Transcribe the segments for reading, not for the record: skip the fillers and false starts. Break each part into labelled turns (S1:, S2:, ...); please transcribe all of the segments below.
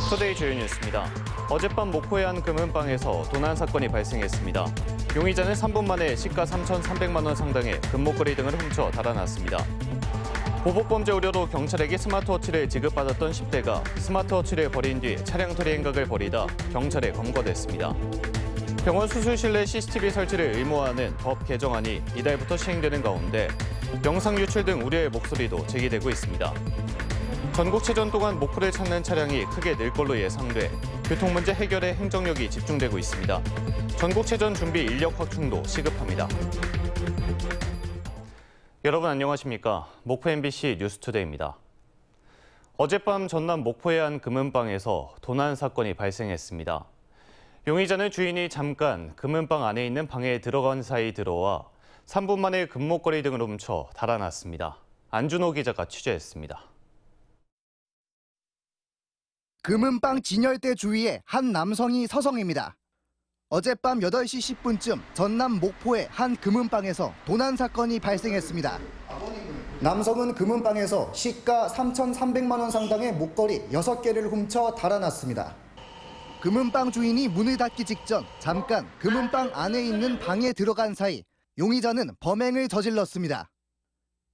S1: 투데이 주요 뉴스입니다. 어젯밤 목포의 한 금은방에서 도난 사건이 발생했습니다. 용의자는 3분 만에 시가 3,300만 원 상당의 금목걸이 등을 훔쳐 달아났습니다. 보복범죄 우려로 경찰에게 스마트워치를 지급받았던 10대가 스마트워치를 버린 뒤 차량 처리 행각을 벌이다 경찰에 검거됐습니다. 병원 수술실 내 CCTV 설치를 의무화하는 법 개정안이 이달부터 시행되는 가운데 영상 유출 등 우려의 목소리도 제기되고 있습니다. 전국체전 동안 목표를 찾는 차량이 크게 늘 걸로 예상돼 교통 문제 해결에 행정력이 집중되고 있습니다. 전국체전 준비 인력 확충도 시급합니다. 여러분 안녕하십니까? 목포 MBC 뉴스투데이입니다. 어젯밤 전남 목포의 한 금은방에서 도난 사건이 발생했습니다. 용의자는 주인이 잠깐 금은방 안에 있는 방에 들어간 사이 들어와 3분 만에 금목걸이 등을 훔쳐 달아났습니다. 안준호 기자가 취재했습니다.
S2: 금은방 진열대 주위에 한 남성이 서성입니다. 어젯밤 8시 10분쯤 전남 목포의 한 금은방에서 도난 사건이 발생했습니다. 남성은 금은방에서 시가 3,300만 원 상당의 목걸이 6개를 훔쳐 달아났습니다. 금은방 주인이 문을 닫기 직전 잠깐 금은방 안에 있는 방에 들어간 사이 용의자는 범행을 저질렀습니다.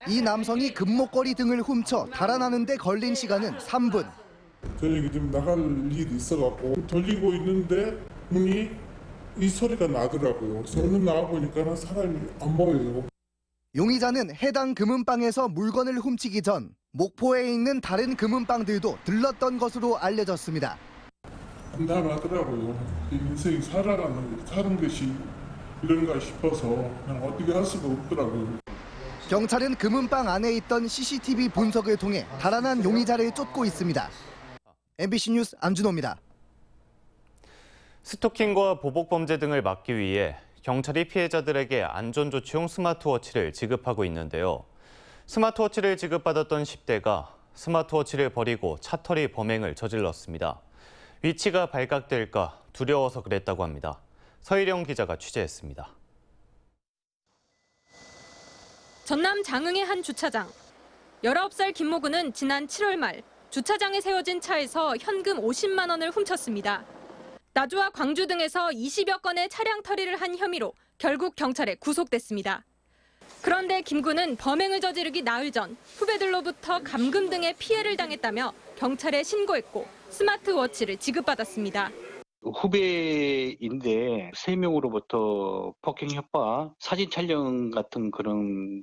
S2: 이 남성이 금목걸이 등을 훔쳐 달아나는 데 걸린 시간은 3분.
S3: 저녁에 좀 나갈 일이 있어갖고 돌리고 있는데 문이 이 소리가 나더라고요. 그래서 얼른 나와보니까 사람이 안 보여요. 용의자는
S2: 해당 금은방에서 물건을 훔치기 전 목포에 있는 다른 금은방들도 들렀던 것으로 알려졌습니다.
S3: 담담하더라고요. 인생이 사는 것이 이런가 싶어서 그냥 어떻게 할 수가 없더라고요.
S2: 경찰은 금은방 안에 있던 CCTV 분석을 통해 달아난 용의자를 쫓고 있습니다. MBC 뉴스 안준호입니다.
S1: 스토킹과 보복범죄 등을 막기 위해 경찰이 피해자들에게 안전조치용 스마트워치를 지급하고 있는데요. 스마트워치를 지급받았던 10대가 스마트워치를 버리고 차터리 범행을 저질렀습니다. 위치가 발각될까 두려워서 그랬다고 합니다. 서희령 기자가 취재했습니다.
S4: 전남 장흥의 한 주차장. 19살 김모근은 지난 7월 말 주차장에 세워진 차에서 현금 50만 원을 훔쳤습니다. 나주와 광주 등에서 20여 건의 차량 처리를 한 혐의로 결국 경찰에 구속됐습니다. 그런데 김 군은 범행을 저지르기 나흘 전 후배들로부터 감금 등의 피해를 당했다며 경찰에 신고했고 스마트워치를 지급받았습니다.
S5: 후배인데 3명으로부터 폭행 협박, 사진 촬영 같은 그런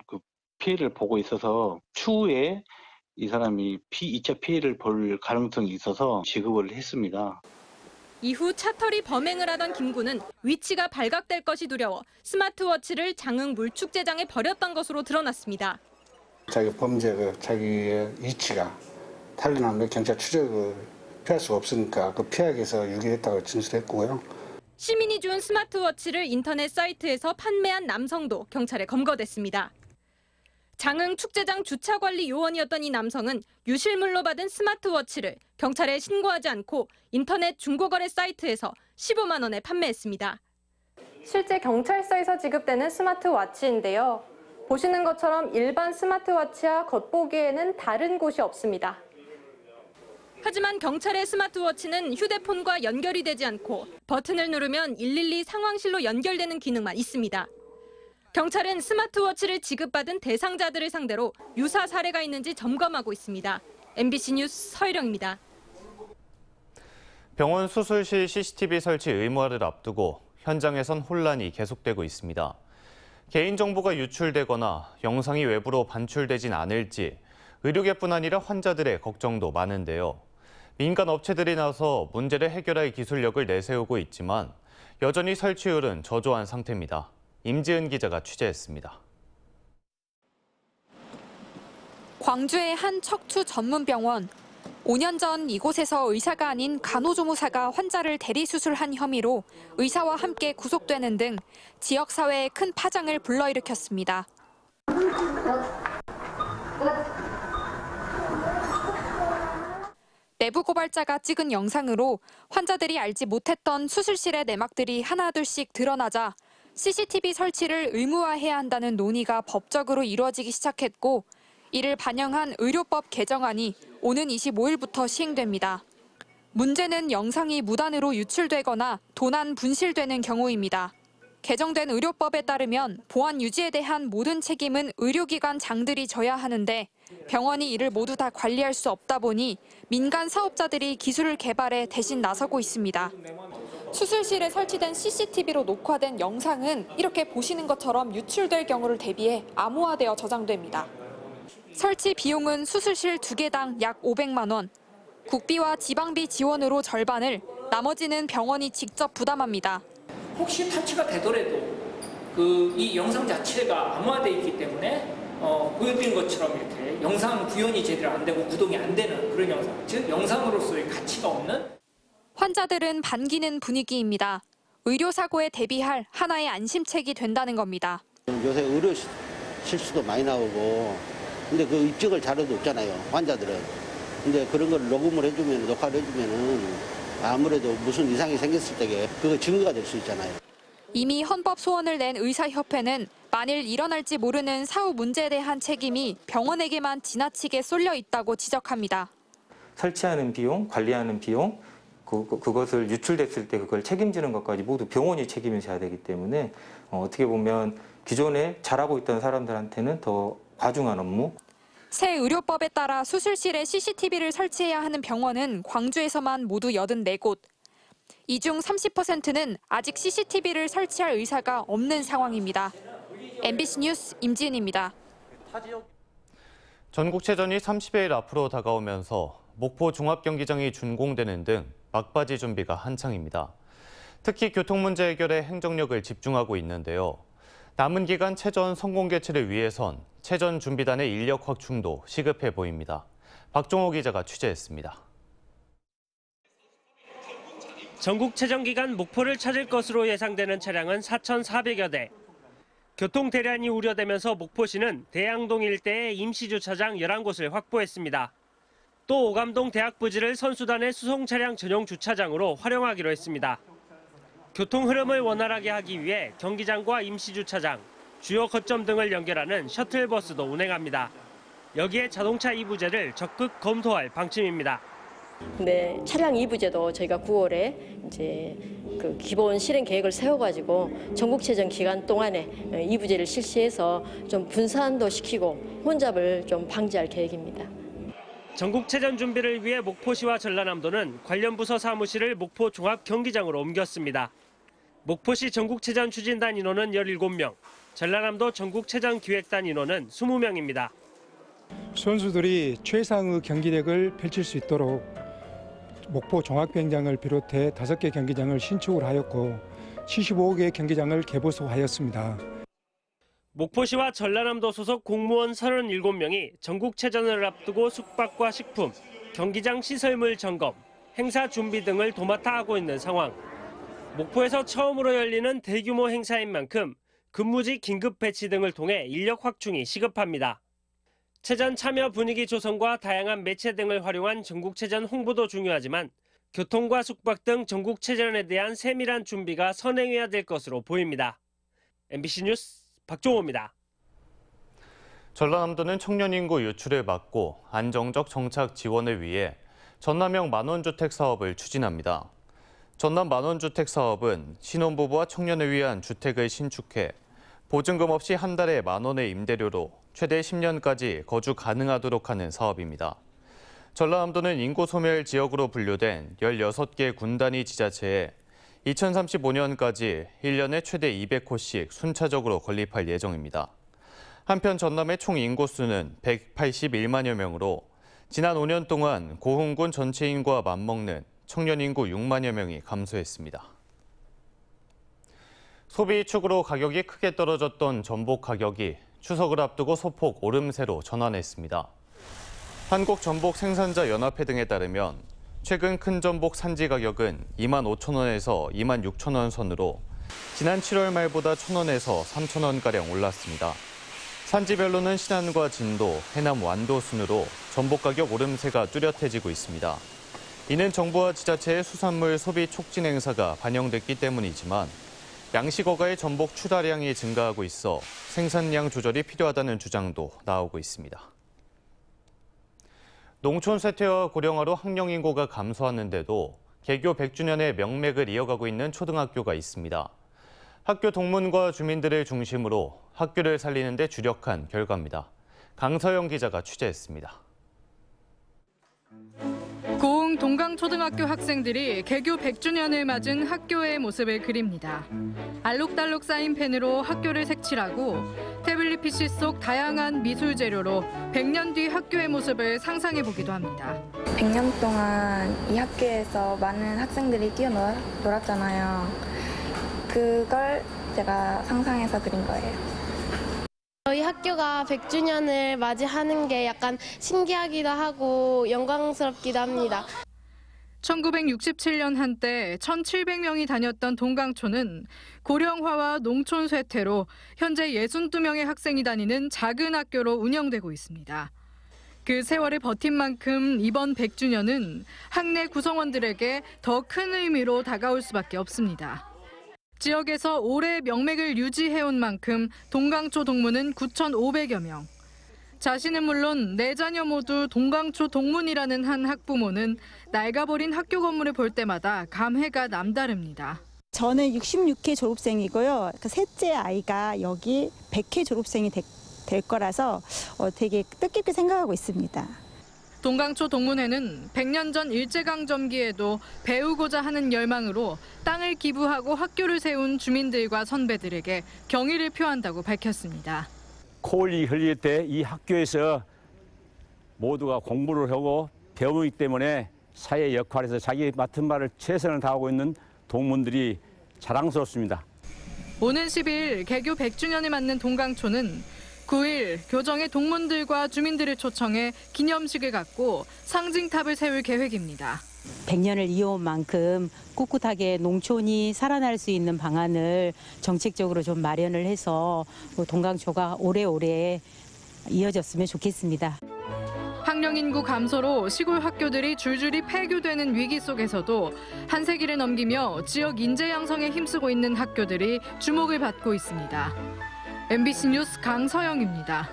S5: 피해를 보고 있어서 추후에 이 사람이 2차 피해를 볼 가능성이 있어서 지급을 했습니다.
S4: 이후 차터리 범행을 하던 김 군은 위치가 발각될 것이 두려워 스마트워치를 장흥 물축제장에 버렸던 것으로 드러났습니다.
S6: 자기 범죄 자기의 위치가 탈려나면 경찰 추적을 피할 수가 없으니까 피하기 위해서 유기했다고 진술했고요.
S4: 시민이 준 스마트워치를 인터넷 사이트에서 판매한 남성도 경찰에 검거됐습니다. 장흥 축제장 주차관리 요원이었던 이 남성은 유실물로 받은 스마트워치를 경찰에 신고하지 않고 인터넷 중고거래 사이트에서 15만 원에 판매했습니다.
S7: 실제 경찰서에서 지급되는 스마트워치인데요. 보시는 것처럼 일반 스마트워치와 겉보기에는 다른 곳이 없습니다.
S4: 하지만 경찰의 스마트워치는 휴대폰과 연결이 되지 않고 버튼을 누르면 112 상황실로 연결되는 기능만 있습니다. 경찰은 스마트워치를 지급받은 대상자들을 상대로 유사 사례가 있는지 점검하고 있습니다. MBC 뉴스 서희령입니다.
S1: 병원 수술실 CCTV 설치 의무화를 앞두고 현장에선 혼란이 계속되고 있습니다. 개인정보가 유출되거나 영상이 외부로 반출되진 않을지 의료계뿐 아니라 환자들의 걱정도 많은데요. 민간 업체들이 나서 문제를 해결할 기술력을 내세우고 있지만 여전히 설치율은 저조한 상태입니다. 임지은 기자가 취재했습니다.
S8: 광주의 한 척추 전문 병원. 5년 전 이곳에서 의사가 아닌 간호조무사가 환자를 대리수술한 혐의로 의사와 함께 구속되는 등 지역사회에 큰 파장을 불러일으켰습니다. 내부 고발자가 찍은 영상으로 환자들이 알지 못했던 수술실의 내막들이 하나둘씩 드러나자 CCTV 설치를 의무화해야 한다는 논의가 법적으로 이루어지기 시작했고 이를 반영한 의료법 개정안이 오는 25일부터 시행됩니다. 문제는 영상이 무단으로 유출되거나 도난 분실되는 경우입니다. 개정된 의료법에 따르면 보안 유지에 대한 모든 책임은 의료기관 장들이 져야 하는데 병원이 이를 모두 다 관리할 수 없다 보니 민간 사업자들이 기술을 개발해 대신 나서고 있습니다. 수술실에 설치된 CCTV로 녹화된 영상은 이렇게 보시는 것처럼 유출될 경우를 대비해 암호화되어 저장됩니다. 설치 비용은 수술실 2개당 약 500만 원, 국비와 지방비 지원으로 절반을, 나머지는 병원이 직접 부담합니다.
S9: 혹시 탈취가 되더라도 이 영상 자체가 암호화되어 있기 때문에 보여드린 것처럼 이렇게 영상 구현이 제대로 안 되고 구동이 안 되는 그런 영상, 즉 영상으로서의 가치가 없는.
S8: 환자들은 반기는 분위기입니다. 의료사고에 대비할 하나의 안심책이 된다는 겁니다.
S10: 요새 의료 실수도 많이 나오고, 근데 그 입증을 자료도 없잖아요, 환자들은. 근데 그런 걸 녹음을 해주면, 녹화를 해주면은 아무래도 무슨 이상이 생겼을 때에 그거 증거가 될 수 있잖아요.
S8: 이미 헌법 소원을 낸 의사협회는 만일 일어날지 모르는 사후 문제에 대한 책임이 병원에게만 지나치게 쏠려 있다고 지적합니다.
S11: 설치하는 비용, 관리하는 비용, 그것을 유출됐을 때 그걸 책임지는 것까지 모두 병원이 책임을 져야 되기 때문에 어떻게 보면 기존에 잘하고 있던 사람들한테는 더 과중한 업무.
S8: 새 의료법에 따라 수술실에 CCTV를 설치해야 하는 병원은 광주에서만 모두 84곳. 이 중 30%는 아직 CCTV를 설치할 의사가 없는 상황입니다. MBC 뉴스 임지은입니다.
S1: 전국체전이 30여일 앞으로 다가오면서 목포 종합경기장이 준공되는 등 막바지 준비가 한창입니다. 특히 교통 문제 해결에 행정력을 집중하고 있는데요. 남은 기간 체전 성공 개최를 위해선 체전 준비단의 인력 확충도 시급해 보입니다. 박종호 기자가 취재했습니다.
S12: 전국체전 기간 목포를 찾을 것으로 예상되는 차량은 4,400여 대. 교통 대란이 우려되면서 목포시는 대양동 일대에 임시주차장 11곳을 확보했습니다. 또 오감동 대학 부지를 선수단의 수송 차량 전용 주차장으로 활용하기로 했습니다. 교통 흐름을 원활하게 하기 위해 경기장과 임시주차장, 주요 거점 등을 연결하는 셔틀버스도 운행합니다. 여기에 자동차 이부제를 적극 검토할 방침입니다.
S13: 네, 차량 이부제도 저희가 9월에 이제 그 기본 실행 계획을 세워가지고 전국체전 기간 동안에 이부제를 실시해서 좀 분산도 시키고 혼잡을 좀 방지할 계획입니다.
S12: 전국체전 준비를 위해 목포시와 전라남도는 관련 부서 사무실을 목포 종합경기장으로 옮겼습니다. 목포시 전국체전 추진단 인원은 17명, 전라남도 전국체전 기획단 인원은 20명입니다.
S14: 선수들이 최상의 경기력을 펼칠 수 있도록 목포 종합경기장을 비롯해 5개 경기장을 신축을 하였고 75개 경기장을 개보수하였습니다.
S12: 목포시와 전라남도 소속 공무원 37명이 전국체전을 앞두고 숙박과 식품, 경기장 시설물 점검, 행사 준비 등을 도맡아 하고 있는 상황. 목포에서 처음으로 열리는 대규모 행사인 만큼 근무지 긴급 배치 등을 통해 인력 확충이 시급합니다. 체전 참여 분위기 조성과 다양한 매체 등을 활용한 전국체전 홍보도 중요하지만 교통과 숙박 등 전국체전에 대한 세밀한 준비가 선행해야 될 것으로 보입니다. MBC 뉴스 박종호입니다.
S1: 전라남도는 청년 인구 유출을 막고 안정적 정착 지원을 위해 전남형 만원주택 사업을 추진합니다. 전남 만원주택 사업은 신혼부부와 청년을 위한 주택을 신축해 보증금 없이 한 달에 10,000원의 임대료로 최대 10년까지 거주 가능하도록 하는 사업입니다. 전라남도는 인구 소멸 지역으로 분류된 16개 군단위 지자체에 2035년까지 1년에 최대 200호씩 순차적으로 건립할 예정입니다. 한편 전남의 총 인구수는 181만여 명으로 지난 5년 동안 고흥군 전체 인구와 맞먹는 청년 인구 6만여 명이 감소했습니다. 소비 축으로 가격이 크게 떨어졌던 전복 가격이 추석을 앞두고 소폭 오름세로 전환했습니다. 한국전복생산자연합회 등에 따르면 최근 큰 전복 산지 가격은 25,000원에서 26,000원 선으로 지난 7월 말보다 1,000원에서 3,000원가량 올랐습니다. 산지별로는 신안과 진도, 해남 완도 순으로 전복 가격 오름세가 뚜렷해지고 있습니다. 이는 정부와 지자체의 수산물 소비 촉진 행사가 반영됐기 때문이지만 양식어가의 전복 출하량이 증가하고 있어 생산량 조절이 필요하다는 주장도 나오고 있습니다. 농촌 쇠퇴와 고령화로 학령 인구가 감소하는데도 개교 100주년의 명맥을 이어가고 있는 초등학교가 있습니다. 학교 동문과 주민들을 중심으로 학교를 살리는 데 주력한 결과입니다. 강서영 기자가 취재했습니다.
S15: 고흥 동강초등학교 학생들이 개교 100주년을 맞은 학교의 모습을 그립니다. 알록달록 쌓인 펜으로 학교를 색칠하고 태블릿 PC 속 다양한 미술 재료로 100년 뒤 학교의 모습을 상상해보기도 합니다.
S16: 100년 동안 이 학교에서 많은 학생들이 뛰어놀았잖아요. 그걸 제가 상상해서 그린 거예요.
S17: 저희 학교가 100주년을 맞이하는 게 약간 신기하기도 하고 영광스럽기도 합니다.
S15: 1967년 한때 1,700명이 다녔던 동강초는 고령화와 농촌 쇠퇴로 현재 62명의 학생이 다니는 작은 학교로 운영되고 있습니다. 그 세월을 버틴 만큼 이번 100주년은 학내 구성원들에게 더 큰 의미로 다가올 수밖에 없습니다. 지역에서 오래 명맥을 유지해온 만큼 동강초 동문은 9,500여 명. 자신은 물론 네 자녀 모두 동강초 동문이라는 한 학부모는 낡아버린 학교 건물을 볼 때마다 감회가 남다릅니다.
S18: 저는 66회 졸업생이고요. 셋째 아이가 여기 100회 졸업생이 될 거라서 되게 뜻깊게 생각하고 있습니다.
S15: 동강초 동문회는 100년 전 일제강점기에도 배우고자 하는 열망으로 땅을 기부하고 학교를 세운 주민들과 선배들에게 경의를 표한다고 밝혔습니다.
S19: 코올리 흘릴 때 이 학교에서 모두가 공부를 하고 배우기 때문에 사회 역할에서 자기 맡은 바를 최선을 다하고 있는 동문들이 자랑스럽습니다.
S15: 오는 10일 개교 100주년을 맞는 동강초는 9일 교정의 동문들과 주민들을 초청해 기념식을 갖고 상징탑을 세울 계획입니다.
S20: 100년을 이어온 만큼 꿋꿋하게 농촌이 살아날 수 있는 방안을 정책적으로 좀 마련을 해서 동강초가 오래오래 이어졌으면 좋겠습니다.
S15: 학령 인구 감소로 시골 학교들이 줄줄이 폐교되는 위기 속에서도 한 세기를 넘기며 지역 인재 양성에 힘쓰고 있는 학교들이 주목을 받고 있습니다. MBC 뉴스 강서영입니다.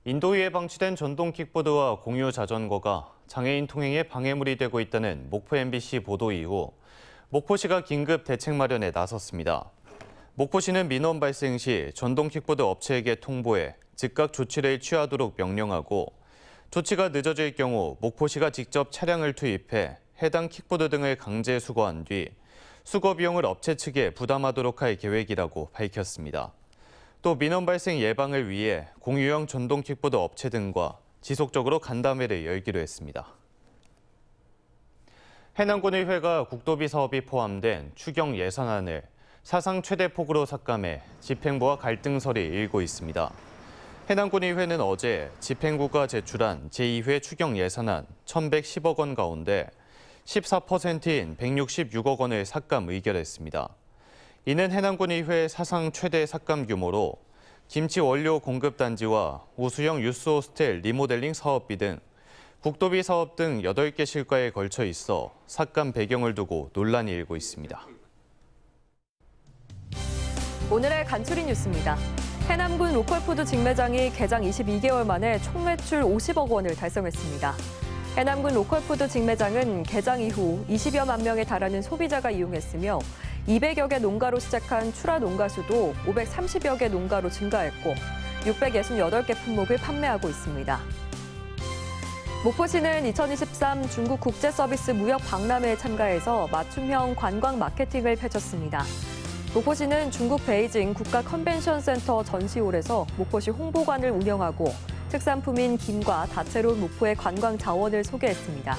S1: 인도위에 방치된 전동 킥보드와 공유 자전거가 장애인 통행에 방해물이 되고 있다는 목포 MBC 보도 이후 목포시가 긴급 대책 마련에 나섰습니다. 목포시는 민원 발생 시 전동 킥보드 업체에게 통보해 즉각 조치를 취하도록 명령하고 조치가 늦어질 경우 목포시가 직접 차량을 투입해 해당 킥보드 등을 강제 수거한 뒤 수거 비용을 업체 측에 부담하도록 할 계획이라고 밝혔습니다. 또 민원 발생 예방을 위해 공유형 전동 킥보드 업체 등과 지속적으로 간담회를 열기로 했습니다. 해남군의회가 국도비 사업이 포함된 추경 예산안을 사상 최대 폭으로 삭감해 집행부와 갈등설이 일고 있습니다. 해남군의회는 어제 집행부가 제출한 제2회 추경 예산안 1,110억 원 가운데 14%인 166억 원을 삭감 의결했습니다. 이는 해남군의회 사상 최대 삭감 규모로 김치 원료 공급 단지와 우수형 유스 호스텔 리모델링 사업비 등 국도비 사업 등 8개 실과에 걸쳐 있어 삭감 배경을 두고 논란이 일고 있습니다.
S21: 오늘의 간추린 뉴스입니다. 해남군 로컬푸드 직매장이 개장 22개월 만에 총 매출 50억 원을 달성했습니다. 해남군 로컬푸드 직매장은 개장 이후 20여만 명에 달하는 소비자가 이용했으며 200여 개 농가로 시작한 출하 농가 수도 530여 개 농가로 증가했고 668개 품목을 판매하고 있습니다. 목포시는 2023 중국 국제서비스 무역 박람회에 참가해서 맞춤형 관광 마케팅을 펼쳤습니다. 목포시는 중국 베이징 국가 컨벤션센터 전시홀에서 목포시 홍보관을 운영하고 특산품인 김과 다채로운 목포의 관광 자원을 소개했습니다.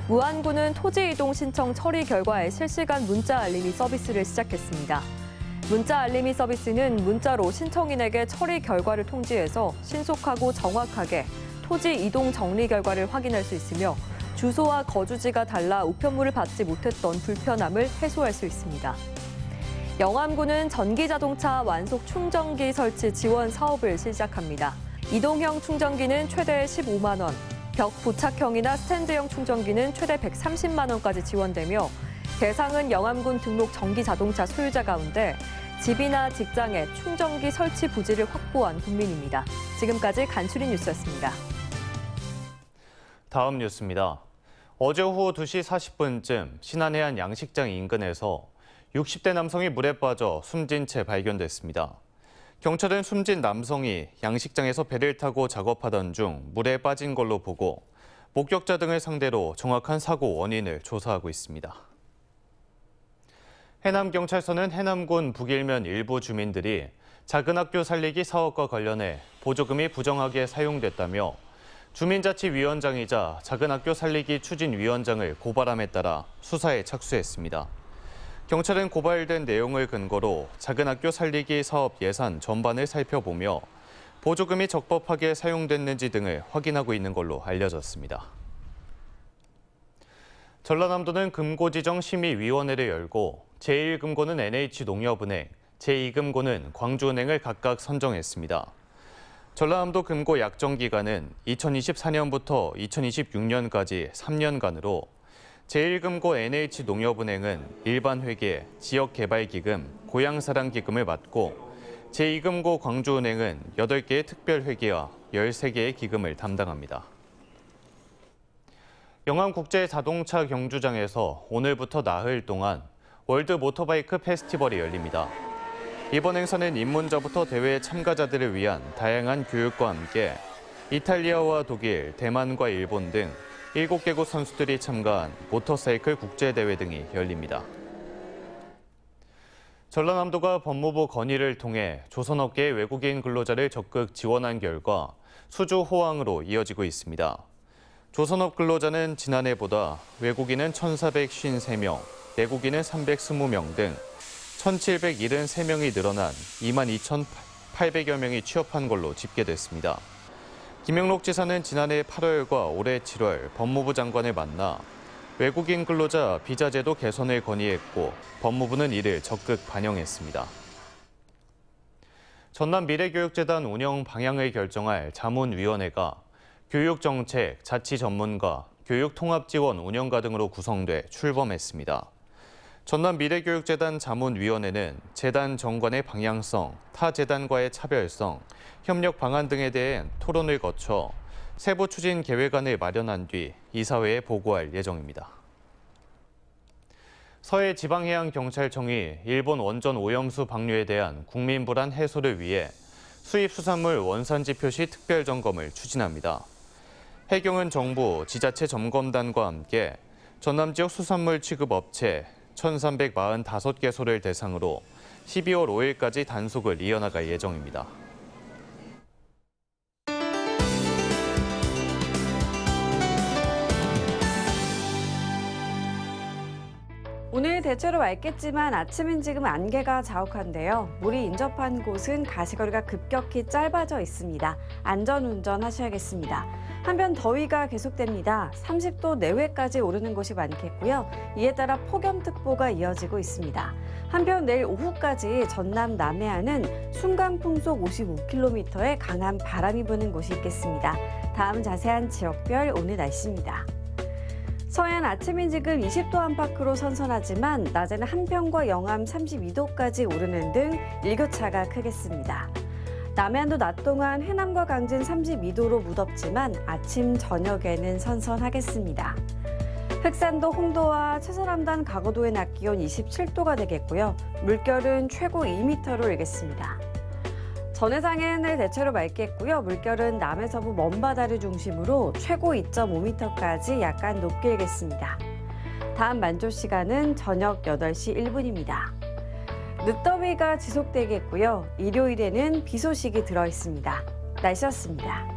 S21: 무안군은 토지 이동 신청 처리 결과에 실시간 문자 알림이 서비스를 시작했습니다. 문자 알림이 서비스는 문자로 신청인에게 처리 결과를 통지해서 신속하고 정확하게 토지 이동 정리 결과를 확인할 수 있으며 주소와 거주지가 달라 우편물을 받지 못했던 불편함을 해소할 수 있습니다. 영암군은 전기자동차 완속 충전기 설치 지원 사업을 시작합니다. 이동형 충전기는 최대 15만 원, 벽 부착형이나 스탠드형 충전기는 최대 130만 원까지 지원되며 대상은 영암군 등록 전기자동차 소유자 가운데 집이나 직장에 충전기 설치 부지를 확보한 국민입니다. 지금까지 간추린 뉴스였습니다.
S1: 다음 뉴스입니다. 어제 오후 2시 40분쯤 신안해안 양식장 인근에서 60대 남성이 물에 빠져 숨진 채 발견됐습니다. 경찰은 숨진 남성이 양식장에서 배를 타고 작업하던 중 물에 빠진 걸로 보고 목격자 등을 상대로 정확한 사고 원인을 조사하고 있습니다. 해남경찰서는 해남군 북일면 일부 주민들이 작은 학교 살리기 사업과 관련해 보조금이 부정하게 사용됐다며 주민자치위원장이자 작은 학교 살리기 추진위원장을 고발함에 따라 수사에 착수했습니다. 경찰은 고발된 내용을 근거로 작은 학교 살리기 사업 예산 전반을 살펴보며 보조금이 적법하게 사용됐는지 등을 확인하고 있는 걸로 알려졌습니다. 전라남도는 금고지정심의위원회를 열고 제1금고는 NH농협은행, 제2금고는 광주은행을 각각 선정했습니다. 전라남도 금고 약정기간은 2024년부터 2026년까지 3년간으로 제1금고 NH농협은행은 일반회계, 지역개발기금, 고향사랑기금을 맡고 제2금고 광주은행은 8개의 특별회계와 13개의 기금을 담당합니다. 영암국제자동차 경주장에서 오늘부터 나흘 동안 월드 모터바이크 페스티벌이 열립니다. 이번 행사는 입문자부터 대회 참가자들을 위한 다양한 교육과 함께 이탈리아와 독일, 대만과 일본 등 7개국 선수들이 참가한 모터사이클 국제대회 등이 열립니다. 전라남도가 법무부 건의를 통해 조선업계의 외국인 근로자를 적극 지원한 결과 수주 호황으로 이어지고 있습니다. 조선업 근로자는 지난해보다 외국인은 1,453명, 내국인은 320명 등 1,773명이 늘어난 22,800여 명이 취업한 걸로 집계됐습니다. 김영록 지사는 지난해 8월과 올해 7월 법무부 장관을 만나 외국인 근로자 비자 제도 개선을 건의했고 법무부는 이를 적극 반영했습니다. 전남미래교육재단 운영 방향을 결정할 자문위원회가 교육정책, 자치전문가, 교육통합지원 운영가 등으로 구성돼 출범했습니다. 전남미래교육재단 자문위원회는 재단 정관의 방향성, 타 재단과의 차별성, 협력 방안 등에 대해 토론을 거쳐 세부 추진 계획안을 마련한 뒤 이사회에 보고할 예정입니다. 서해 지방해양경찰청이 일본 원전 오염수 방류에 대한 국민 불안 해소를 위해 수입 수산물 원산지 표시 특별 점검을 추진합니다. 해경은 정부, 지자체 점검단과 함께 전남 지역 수산물 취급 업체 1,345개소를 대상으로 12월 5일까지 단속을 이어나갈 예정입니다.
S3: 오늘 대체로 맑겠지만 아침은 지금 안개가 자욱한데요. 물이 인접한 곳은 가시거리가 급격히 짧아져 있습니다. 안전운전 하셔야겠습니다. 한편 더위가 계속됩니다. 30도 내외까지 오르는 곳이 많겠고요. 이에 따라 폭염특보가 이어지고 있습니다. 한편 내일 오후까지 전남 남해안은 순간풍속 55km의 강한 바람이 부는 곳이 있겠습니다. 다음 자세한 지역별 오늘 날씨입니다. 서해안 아침인 지금 20도 안팎으로 선선하지만 낮에는 한평과 영암 32도까지 오르는 등 일교차가 크겠습니다. 남해안도 낮 동안 해남과 강진 32도로 무덥지만 아침, 저녁에는 선선하겠습니다. 흑산도 홍도와 최서남단 가거도의 낮 기온 27도가 되겠고요. 물결은 최고 2m로 일겠습니다. 전해상해는 대체로 맑겠고요. 물결은 남해서부 먼바다를 중심으로 최고 2.5m까지 약간 높게 일겠습니다. 다음 만조 시간은 저녁 8시 1분입니다. 늦더위가 지속되겠고요. 일요일에는 비 소식이 들어있습니다. 날씨였습니다.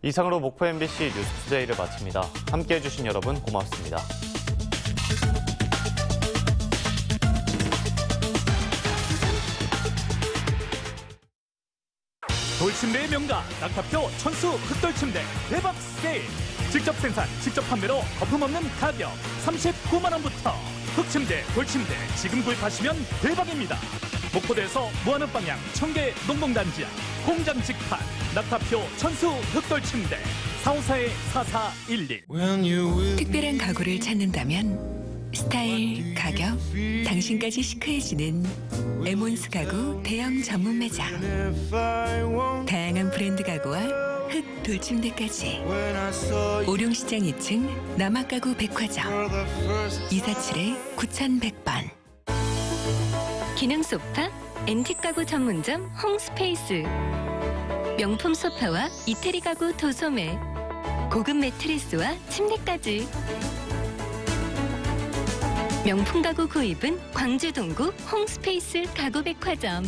S1: 이상으로 목포 MBC 뉴스투데이를 마칩니다. 함께해 주신 여러분 고맙습니다.
S22: 돌침대의 명가 낙타표 천수 흑돌침대 대박 세일. 직접 생산, 직접 판매로 거품 없는 가격 39만 원부터. 흑침대, 돌침대 지금 구입하시면 대박입니다. 목포대에서 무한읍 방향 청계 농봉단지 공장 직판 낙타표 천수 흑돌침대 454-4411.
S23: 특별한 가구를 찾는다면 스타일, 가격, 당신까지 시크해지는 에몬스 가구 대형 전문 매장. 다양한 브랜드 가구와 흑 돌침대까지. 오룡시장 2층 남학가구 백화점 247-9100번.
S2: 기능 소파, 앤틱 가구 전문점 홈스페이스. 명품 소파와 이태리 가구 도소매. 고급 매트리스와 침대까지. 명품 가구 구입은 광주 동구 홈스페이스 가구 백화점.